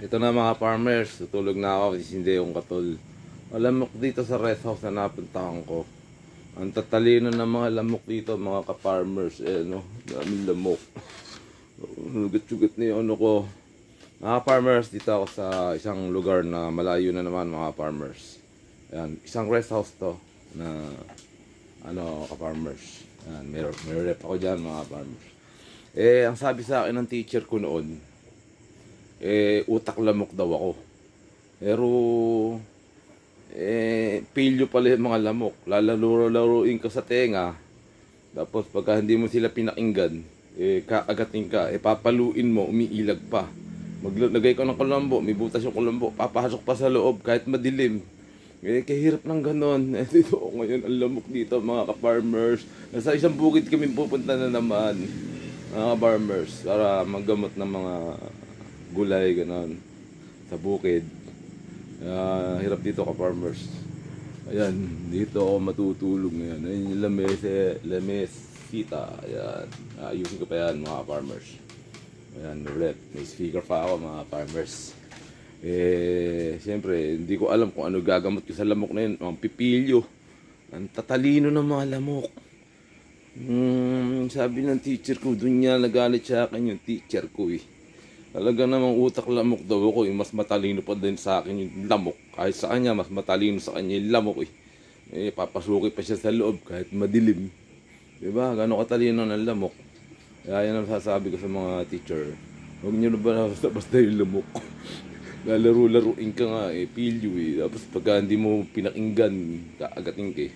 Ito na mga farmers, tutulog na ako kasi hindi yung katol. Lamok dito sa rest house na napuntahan ko. Ang tatalino ng mga lamok dito mga ka-farmers. No, daming lamok. Nugat-sugat na yung ano ko. Mga farmers, dito ako sa isang lugar na malayo na naman mga farmers. Ayan, isang rest house to na ano ka-farmers. Ayan, may rep ako dyan mga farmers. Ang sabi sa akin ng teacher ko noon, utak lamok daw ako. Pero pilyo pala yung mga lamok. Lalaro-laruin ka sa tenga. Tapos pagka hindi mo sila pinakinggan, kaagatin ka, papaluin mo, umiilag pa. Maglagay ka ng kulambo, may butas yung kulambo, papasok pa sa loob kahit madilim. Kahirap ng ganon. Dito ngayon ang lamok dito mga ka-farmers. Sa isang bukid kami pupunta na naman mga farmers para maggamot ng mga gulay ganon sa bukid. Hirap dito ka-farmers. Ayan, dito ako matutulog ngayon. Ayan yung lamesita. Ayan, ayusin ko pa yan mga farmers. Ayan, may speaker pa ako mga farmers. Siyempre, hindi ko alam kung ano gagamot ko sa lamok na yun. Ang pipilyo. Ang tatalino ng mga lamok. Sabi ng teacher ko, dun niya nagalit sa akin yung teacher ko Talaga namang utak lamok daw ako mas matalino pa din sa akin yung lamok. Kahit sa kanya, mas matalino sa kanya yung lamok papasuki pa siya sa loob kahit madilim. Diba? Gano'ng katalino ng lamok. Kaya yan ang sasabi ko sa mga teacher. Huwag nyo na ba basta yung lamok? Lalaro-laruin ka nga pilyo Tapos pagka hindi mo pinakinggan, kaagating ka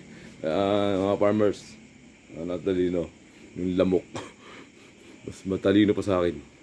mga farmers, natalino yung lamok. Mas matalino pa sa akin.